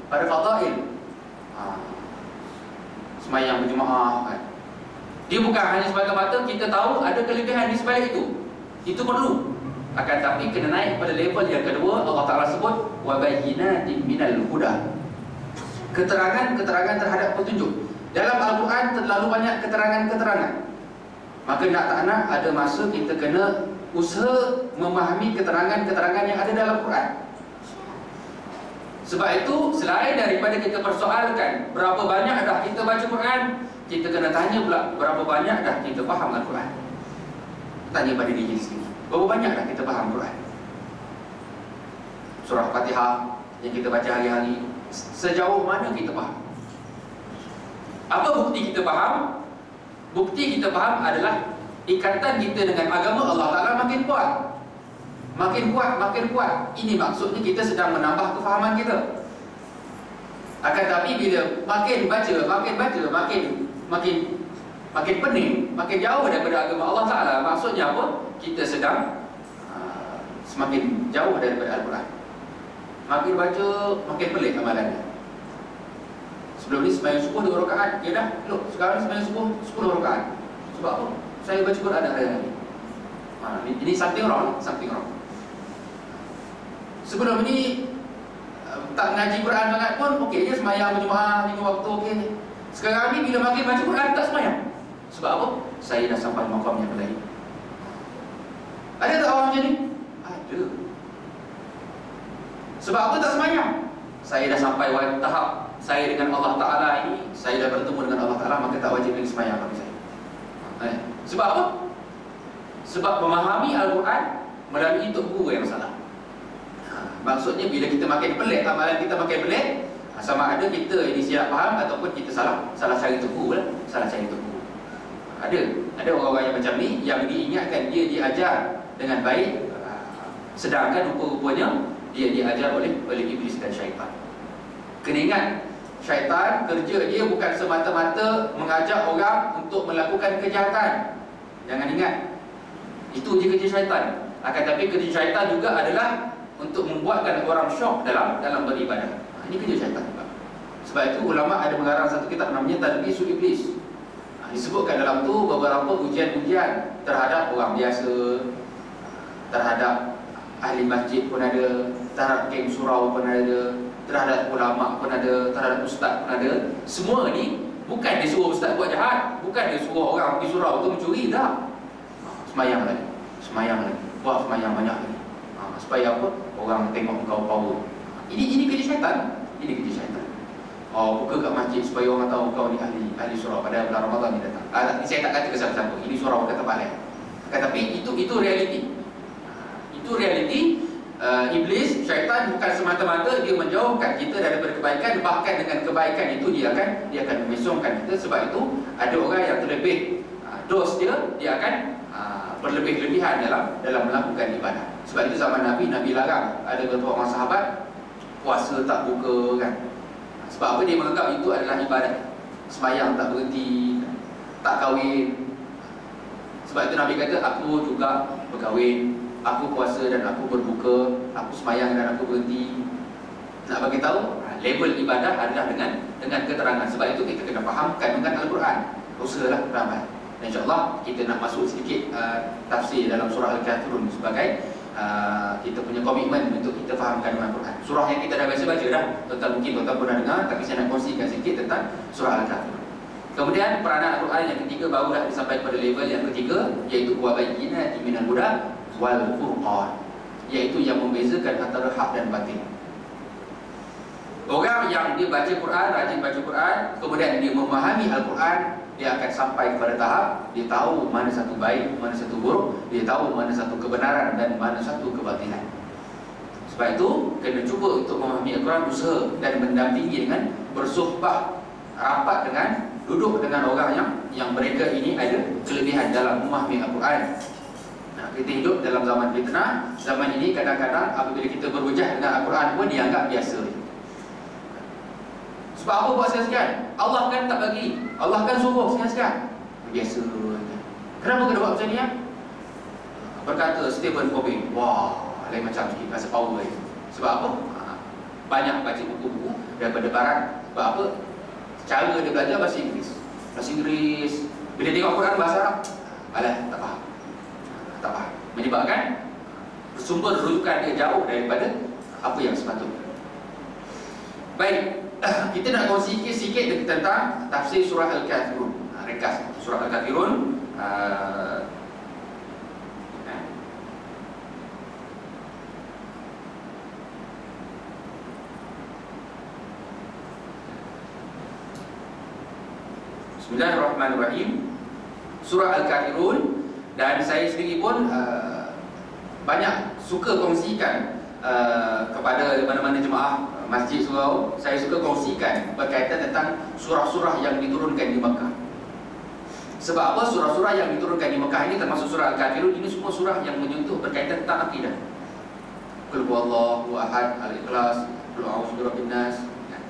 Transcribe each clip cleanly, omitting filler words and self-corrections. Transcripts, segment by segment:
pada fadail. Semayang berjemaah kan. Dia bukan hanya semata-mata kita tahu ada kelebihan di sebalik itu. Itu perlu. Akan tapi kena naik pada level yang kedua. Allah Ta'ala sebut wa bayyinatin minal huda. Keterangan-keterangan terhadap petunjuk. Dalam Al-Quran terlalu banyak keterangan-keterangan. Maka nak tak nak ada masa kita kena usaha memahami keterangan-keterangan yang ada dalam Quran. Sebab itu selain daripada kita persoalkan berapa banyak dah kita baca Quran, kita kena tanya pula berapa banyak dah kita faham Al-Quran. Tanya pada diri sendiri, berapa banyak dah kita faham Quran. Surah Fatihah yang kita baca hari-hari, sejauh mana kita faham? Apa bukti kita faham? Bukti kita faham adalah ikatan kita dengan agama Allah Ta'ala makin kuat. Makin kuat, makin kuat. Ini maksudnya kita sedang menambah kefahaman kita. Akan tapi bila makin baca, makin pening, makin jauh daripada agama Allah Ta'ala, maksudnya apa? Kita sedang semakin jauh daripada Al-Quran. Makin baca, makin pelik amalannya. Sebelum ni sembahyang subuh 2 rakaat, ya dah. Look, sekarang sembahyang subuh 10 rakaat. Sebab apa? Saya baca Quran hari-hari. Ini something wrong, something wrong. Sebelum ni tak ngaji Quran sangat pun okey je, sembahyang berjemaah 5 waktu okey. Sekarang ni bila makin baca Quran tak sembahyang. Sebab apa? Saya dah sampai maqam yang lain. Ada tak orang macam ni? Ada. Sebab apa tak sembahyang? Saya dah sampai tahap saya dengan Allah Ta'ala ini, saya dah bertemu dengan Allah Ta'ala, maka tak wajib lagi sembahyang bagi saya. Sebab apa? Sebab memahami Al-Quran melalui Tok Guru yang salah. Maksudnya bila kita makin pelik, amalan kita makin pelik, sama ada kita ini silap faham ataupun kita salah cari Tok Guru lah. Salah cari Tok Guru. Ada orang-orang yang macam ni, yang diingatkan dia diajar dengan baik, sedangkan rupa-rupanya dia diajar oleh iblis dan syaitan. Kena ingat, syaitan kerja dia bukan semata-mata mengajak orang untuk melakukan kejahatan. Jangan ingat, itu je kerja syaitan. Akan tapi kerja syaitan juga adalah untuk membuatkan orang syok dalam beribadah. Ini kerja syaitan juga. Sebab itu ulama ada mengarang satu kitab namanya Talbisul Iblis. Disebutkan dalam tu beberapa ujian-ujian terhadap orang biasa, terhadap ahli masjid pun ada, terhadap geng surau pun ada, terhadap ulama pun ada, terhadap ustaz pun ada. Semua ni bukan dia suruh ustaz buat jahat, bukan dia suruh orang pergi surau tu mencuri, tak. Semayang lagi, buat semayang banyak lagi. Supaya apa? Orang tengok kau power. Ini kerja syaitan. Ini kerja syaitan. Buka kat masjid supaya orang tahu kau ni ahli surau pada bulan Ramadan ni datang. Saya tak kata ke siapa-siapa, ini surau kata balik. Tapi itu realiti. Itu realiti. Iblis, syaitan bukan semata-mata dia menjauhkan kita daripada kebaikan, bahkan dengan kebaikan itu dia akan memesongkan kita. Sebab itu ada orang yang terlebih dos dia akan berlebih-lebihan dalam melakukan ibadah. Sebab itu zaman Nabi larang ada beberapa orang sahabat puasa tak buka kan. Sebab apa? Dia menganggap itu adalah ibadat. Sembahyang tak berhenti, tak kahwin. Sebab itu Nabi kata, aku juga berkahwin, aku puasa dan aku berbuka, aku sembahyang dan aku berhenti. Nak bagi tahu level ibadah adalah dengan keterangan. Sebab itu kita kena faham kandungan Al-Quran. Usahalah ramai. Dan insyaAllah kita nak masuk sedikit tafsir dalam surah Al-Kafirun sebagai kita punya komitmen untuk kita faham kandungan Al-Quran. Surah yang kita dah biasa baca dah, mungkin tuan-tuan pernah dengar, tapi saya nak kongsikan sedikit tentang surah Al-Kafirun. Kemudian peranan Al-Quran yang ketiga baru dah sampai pada level yang ketiga, iaitu wa bayyinatin minal huda wal furqan, iaitu yang membezakan antara hak dan batil. Orang yang dia baca Quran, rajin baca Quran, kemudian dia memahami Al-Quran, dia akan sampai kepada tahap dia tahu mana satu baik, mana satu buruk, dia tahu mana satu kebenaran dan mana satu kebatilan. Sebab itu kena cuba untuk memahami Al-Quran, usaha dan mendampingi dengan bersuhbah rapat dengan, duduk dengan orang yang mereka ini ada kelebihan dalam memahami Al-Quran. Kita hidup dalam zaman fitnah. Zaman ini kadang-kadang apabila kita berhujah dengan Al-Quran pun dianggap biasa. Sebab apa buat sekian-sekian? Allah kan tak bagi, Allah kan suruh sekian-sekian. Biasa. Kenapa kena buat macam ni ya? Berkata Stephen Covey, wah, lain macam sikit, rasa power. Sebab apa? Banyak baca buku-buku daripada barat. Sebab apa? Cara dia belajar bahasa Inggeris. Bahasa Inggeris, bila tengok Quran bahasa Arab, alah, tak faham. Tak faham. Menyebabkan sumber rujukan dia jauh daripada apa yang sepatutnya. Baik, kita nak kongsi sikit tentang tafsir surah Al-Kafirun. Ringkas surah Al-Kafirun. Bismillahirrahmanirrahim. Surah Al-Kafirun, dan saya sendiri pun banyak suka kongsikan kepada mana-mana jemaah masjid surau. Saya suka kongsikan berkaitan tentang surah-surah yang diturunkan di Mekah. Sebab apa? Surah-surah yang diturunkan di Mekah ini, termasuk surah Al-Kafirun, ini semua surah yang menyentuh berkaitan tentang akidah. Qul huwallahu ahad, Al-Ikhlas, Qul a'udzu birabbin nas.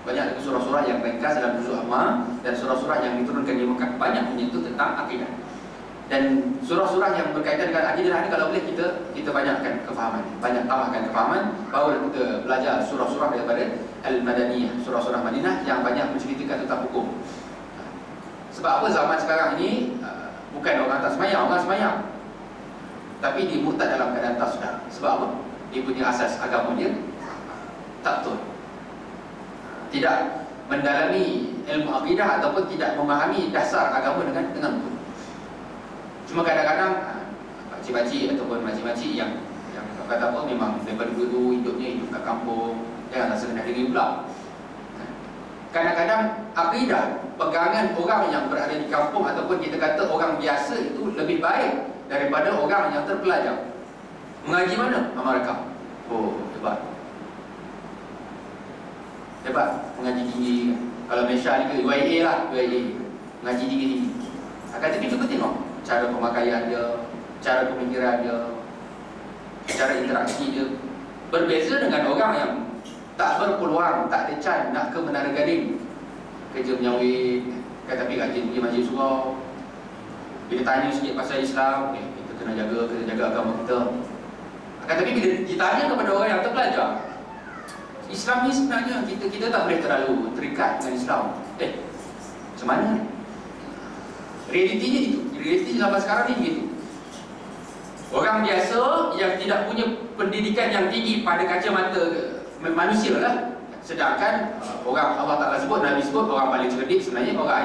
Banyak surah-surah yang ringkas dalam juzuk amma, dan surah-surah yang diturunkan di Mekah banyak menyentuh tentang akidah. Dan surah-surah yang berkaitan dengan akidah ini, kalau boleh kita banyakkan kefahaman, banyak tambahkan kefahaman, baru kita belajar surah-surah daripada Al-Madaniyah, surah-surah Madinah yang banyak menceritakan tentang hukum. Sebab apa? Zaman sekarang ini bukan orang tak semayang, orang semayang, tapi dia murtad dalam keadaan tak sedar. Sebab apa? Dia punya asas agama dia tak betul, tidak mendalami ilmu akidah ataupun tidak memahami dasar agama dengan betul. Cuma kadang-kadang pakcik-pakcik ataupun makcik-makcik yang kata apa, memang daripada dulu hidupnya hidup kat kampung, jangan rasa kena diri pula. Kadang-kadang akidah, pegangan orang yang berada di kampung ataupun kita kata orang biasa itu lebih baik daripada orang yang terpelajar. Mengaji mana? Mereka. Oh, hebat. Hebat, mengaji tinggi. Kalau Malaysia ni ke UIA lah, UIA, mengaji tinggi-tinggi. Tapi cuba tengok cara pemakaian dia, cara pemikiran dia, cara interaksi dia berbeza dengan orang yang tak berpeluang, tak ada can nak ke Menara Gading, kerja menyawit, tapi rajin pergi masjid surau. Bila tanya sikit pasal Islam, kita kena jaga agama kita. Tapi bila ditanya kepada orang yang terpelajar, Islam ni sebenarnya kita tak boleh terlalu terikat dengan Islam. Macam mana? Realitinya itu. Realiti zaman sekarang ni begitu. Orang biasa yang tidak punya pendidikan yang tinggi pada kacamata manusia lah. Sedangkan orang Allah Ta'ala sebut, Nabi sebut, orang paling cerdik sebenarnya orang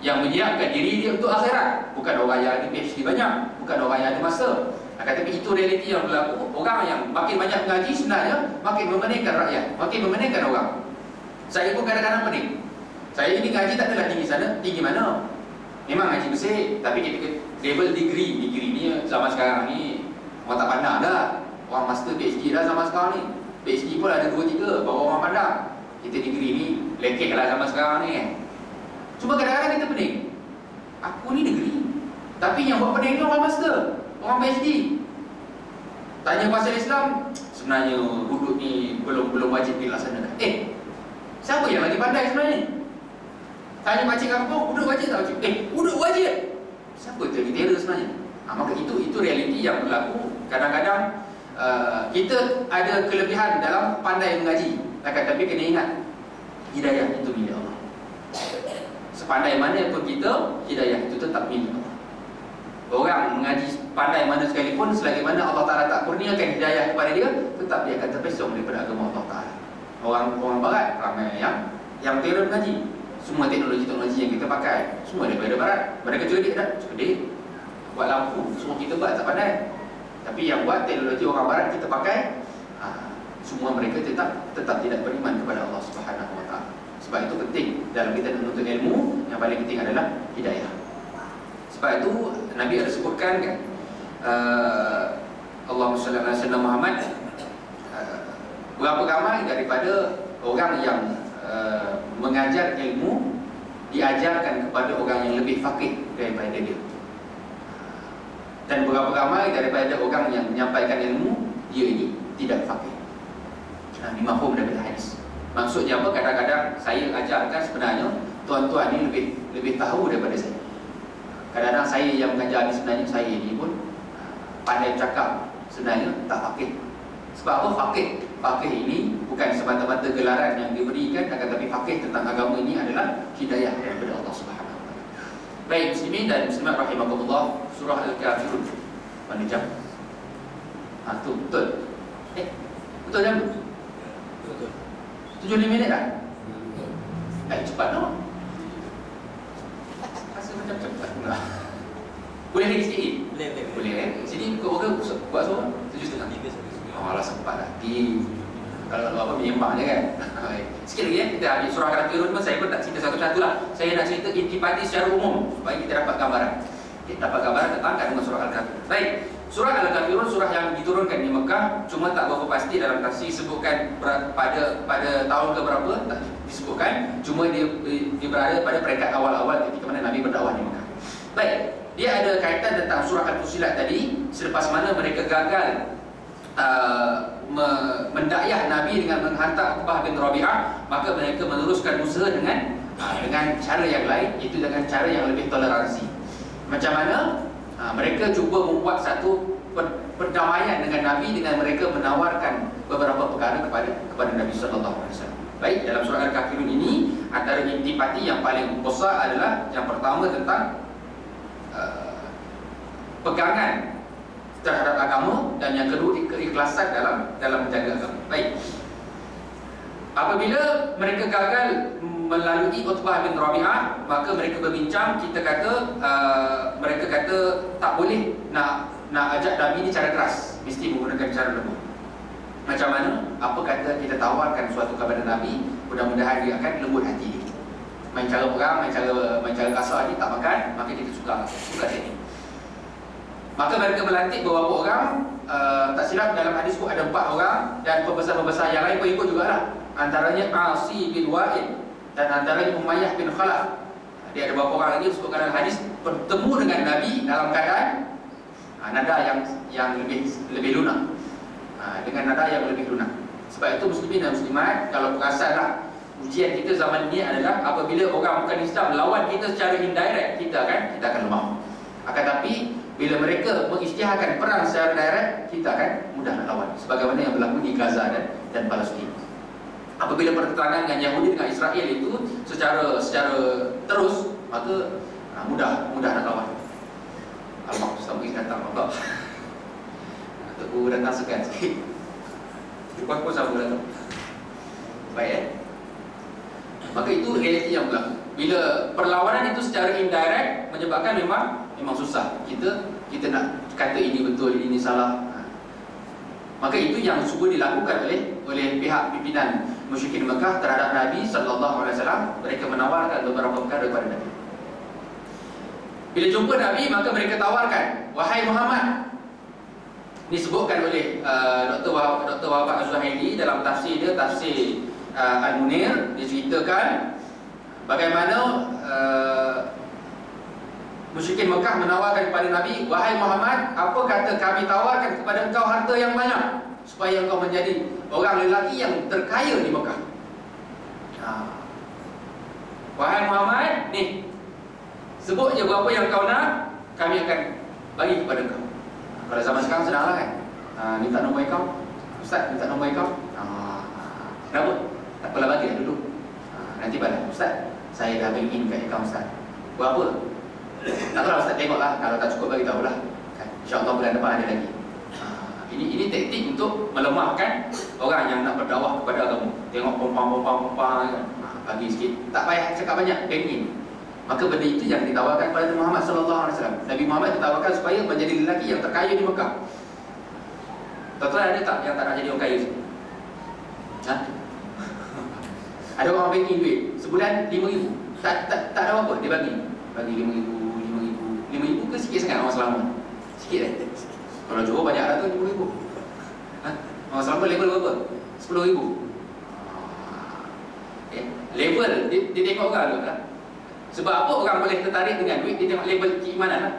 yang menyiapkan diri dia untuk akhirat. Bukan orang yang ada PhD banyak, bukan orang yang ada masa. Tapi itu realiti yang berlaku. Orang yang makin banyak mengaji sebenarnya makin memeningkan rakyat, makin memeningkan orang. Saya pun kadang-kadang pening. Saya ini ngaji tak adalah tinggi sana, tinggi mana. Memang ngaji bersih, tapi kita level degree ni zaman sekarang ni orang tak pandang dah. Orang master PhD dah zaman sekarang ni. PhD pun ada 2-3 baru orang pandang. Kita degree ni lekek lah zaman sekarang ni kan. Cuma kadang-kadang kita pening. Aku ni degree, tapi yang buat pening ni orang master, orang PhD. Tanya pasal Islam, sebenarnya hudud ni belum wajib dilaksanakan. Siapa yang lagi pandai sebenarnya? Tanya pakcik kampung, hudud wajib tak wajib? Hudud wajib. Siapa yang teror sebenarnya? Maka itu realiti yang berlaku. Kadang-kadang kita ada kelebihan dalam pandai mengaji, tapi kena ingat, hidayah itu milik Allah. Sepandai mana pun kita, hidayah itu tetap milik Allah. Orang mengaji pandai mana sekalipun, selagi mana Allah Ta'ala tak kurniakan hidayah kepada dia, tetap dia akan terpesong daripada agama Allah Ta'ala. Orang barat ramai yang teror mengaji. Semua teknologi-teknologi yang kita pakai semua daripada barat. Mereka cerdik tak? Cerdik. Buat lampu, semua kita buat tak pandai. Tapi yang buat teknologi orang barat kita pakai, semua mereka tetap tidak beriman kepada Allah Subhanahu Wa Ta'ala. Sebab itu penting dalam kita menuntut ilmu, yang paling penting adalah hidayah. Sebab itu Nabi ada sebutkan kan, Allahumma shalli ala sayyidina Muhammad, berapa ramai daripada orang yang mengajar ilmu diajarkan kepada orang yang lebih faqih daripada dia, dan berapa ramai daripada orang yang menyampaikan ilmu dia ini tidak faqih. Ini mafhum daripada hadis. Maksudnya apa? Kadang-kadang saya ajarkan sebenarnya tuan-tuan ni lebih tahu daripada saya. Kadang-kadang saya yang mengajar ni sebenarnya saya ni pun pandai cakap, sebenarnya tak faqih. Sebab apa faqih? Faqih ini bukan semata-mata gelaran yang diberikan, akan tetapi faqih tentang agama ini adalah hidayah daripada Allah Subhanahu wa taala. Baik muslimin dan muslimat rahimakumullah, surah Al-Kafirun. Mana jam? Tu betul. Betul jam tu? Betul. 75 minit dah? Cepat no? Rasa macam cepat pula. Boleh lagi sikit? Boleh. Sini buat suara? 7.5. Alah sempat dah. Kalau apa menyembang je kan. Sikit lagi kita habis surah Al-Kafirun pun saya pun tak cerita satu-satu lah. Saya nak cerita intipati secara umum supaya kita dapat gambaran. Kita dapat gambaran tentang kandungan surah Al-Kafirun. Baik. Surah Al-Kafirun surah yang diturunkan di Mekah, cuma tak berapa pasti dalam tafsir sebutkan pada tahun ke berapa tak disebutkan. Cuma dia berada pada peringkat awal-awal ketika mana Nabi berdakwah di Mekah. Baik. Dia ada kaitan tentang surah Al-Fusilat tadi. Selepas mana mereka gagal mendakwah Nabi dengan menghantar Uqbah bin Rabi'ah, maka mereka meneruskan usaha dengan cara yang lain, iaitu dengan cara yang lebih toleransi. Macam mana? Mereka cuba membuat satu perdamaian dengan Nabi dengan mereka menawarkan beberapa perkara kepada Nabi sallallahu alaihi wasallam. Baik, dalam surah Al-Kafirun ini antara intipati yang paling besar adalah yang pertama tentang pegangan terhadap agama, dan yang kedua keikhlasan dalam menjaga agama. Baik. Apabila mereka gagal melalui Utbah bin Rabi'ah, maka mereka berbincang. Mereka kata tak boleh nak ajak Nabi ni cara keras, mesti menggunakan cara lembut. Macam mana? Apa kata kita tawarkan suatu kepada Nabi, mudah-mudahan dia akan lembut hati dia. Main cara perang, main cara kasar ni tak makan, maka kita suka sini. Maka mereka melantik beberapa orang, tak silap dalam hadis pun ada 4 orang, dan pembesar-pembesar yang lain pun ikut jugalah. Antaranya Asi bin Wa'il dan antaranya Umayyah bin Khalaf. Dia ada beberapa orang lagi disebutkan dalam hadis bertemu dengan Nabi dalam keadaan nada yang lebih lunak, dengan nada yang lebih lunak. Sebab itu muslimin dan muslimat, kalau perasanlah ujian kita zaman ini adalah apabila orang bukan Islam lawan kita secara indirect, kita akan lemah. Akan tapi bila mereka mengisytiharkan perang secara direct, kita akan mudah nak lawan, sebagaimana yang berlaku di Gaza dan Palestin. Apabila pertentangan dengan Yahudi dengan Israel itu secara terus, maka mudah nak lawan. Alamak, Ustaz Muiz datang Allah. Aku datang segan sikit. Jumpa pun sama datang. Baik Maka itu realiti yang berlaku. Bila perlawanan itu secara indirect menyebabkan memang susah. Kita nak kata ini betul, ini salah. Maka itu yang cuba dilakukan oleh pihak pimpinan musyrikin Mekah terhadap Nabi sallallahu alaihi wasallam. Mereka menawarkan beberapa perkara kepada Nabi. Bila jumpa Nabi, maka mereka tawarkan, wahai Muhammad. Ini disebutkan oleh Dr. Wahab Az-Zuhaili dalam tafsir dia, tafsir Al-Munir. Dia ceritakan bagaimana musyrikin Mekah menawarkan kepada Nabi, wahai Muhammad, apa kata kami tawarkan kepada engkau harta yang banyak supaya engkau menjadi orang lelaki yang terkaya di Mekah. Wahai Muhammad, ni sebut je berapa yang kau nak, kami akan bagi kepada engkau. Kalau zaman sekarang senanglah kan, minta nombor akaun, Ustaz minta nombor akaun, kenapa? Tak apalah, bagilah dulu. Nanti pada Ustaz, saya dah bagi kat akaun Ustaz. Berapa? Tak tahu Ustaz, tengoklah. Kalau tak cukup bagi tahulah. InsyaAllah bulan depan ada lagi. Ini taktik untuk melemahkan orang yang nak berdakwah kepada agama. Tengok pompang, bagi sikit. Tak payah cakap banyak, pengin. Maka benda itu yang ditawarkan kepada Muhammad sallallahu alaihi wasallam. Nabi Muhammad ditawarkan supaya menjadi lelaki yang terkaya di Mekah. Tuan-tuan ada tak yang tak nak jadi orang kaya? Ada orang bagi duit sebulan 5,000. Tak ada apa dia bagi 5,000 ke sikit sangat orang Selangor? Sikit Kalau Johor banyak dah tu 5,000. Orang Selangor level berapa? 10,000. Level dia tengok orang tu lah. Sebab apa orang boleh tertarik dengan duit? Dia tengok level keimanan lah.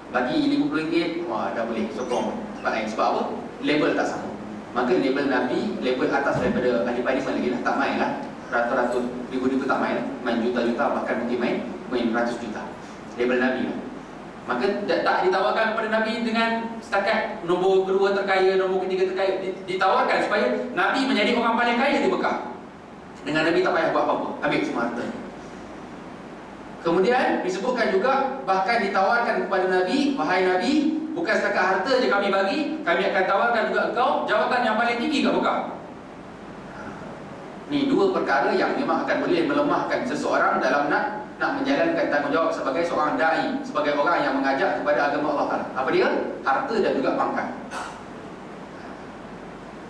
Bagi RM50, wah dah boleh sokong. Sebab apa? Level tak sama. Maka level Nabi, level atas daripada ahli hadis lagi lah. Tak main lah. Ratus-ratus, ribu-ribu tak main lah. Main juta-juta, bahkan mungkin main ratus juta. Level Nabi lah. Maka tak ditawarkan kepada Nabi dengan setakat nombor kedua terkaya, nombor ketiga terkaya. Ditawarkan supaya Nabi menjadi orang paling kaya di Mekah. Dengan Nabi tak payah buat apa-apa, ambil semua harta. Kemudian disebutkan juga, bahkan ditawarkan kepada Nabi, wahai Nabi, bukan setakat harta je kami bagi, kami akan tawarkan juga engkau jawatan yang paling tinggi kat Mekah. Ni dua perkara yang memang akan boleh melemahkan seseorang dalam nak menjalankan tanggungjawab sebagai seorang da'i, sebagai orang yang mengajak kepada agama Allah Ta'ala. Apa dia? Harta dan juga pangkat.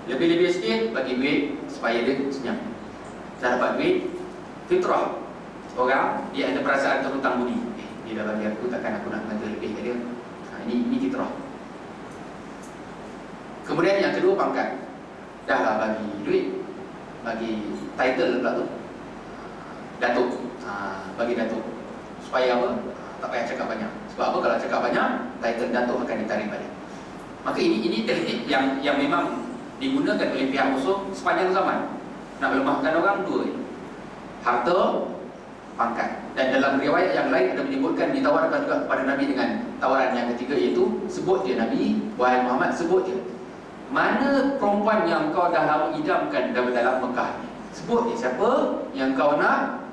Lebih-lebih sikit bagi duit supaya dia senyap. Saya dapat duit, fitrah orang dia ada perasaan terhutang budi. Dia dah bagi aku, takkan aku nak kata lebih ke dia. Ini fitrah. Kemudian yang kedua, pangkat. Dah lah bagi duit, bagi title pula tu, datuk. Bagi datuk. Supaya apa? Tak payah cakap banyak. Sebab apa? Kalau cakap banyak, title datuk akan ditarik balik. Maka ini teknik yang memang digunakan oleh pihak musuh sepanjang zaman. Nak melemahkan orang, dua ini: harta, pangkat. Dan dalam riwayat yang lain ada menyebutkan ditawarkan juga kepada Nabi dengan tawaran yang ketiga, iaitu sebut dia Nabi, wahai Muhammad, sebut dia mana perempuan yang kau dah lama idamkan dalam Mekah ni. Sebut dia siapa yang kau nak,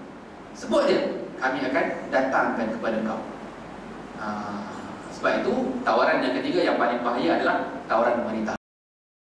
sebut dia, kami akan datangkan kepada kau. Sebab itu tawaran yang ketiga yang paling bahaya adalah tawaran wanita.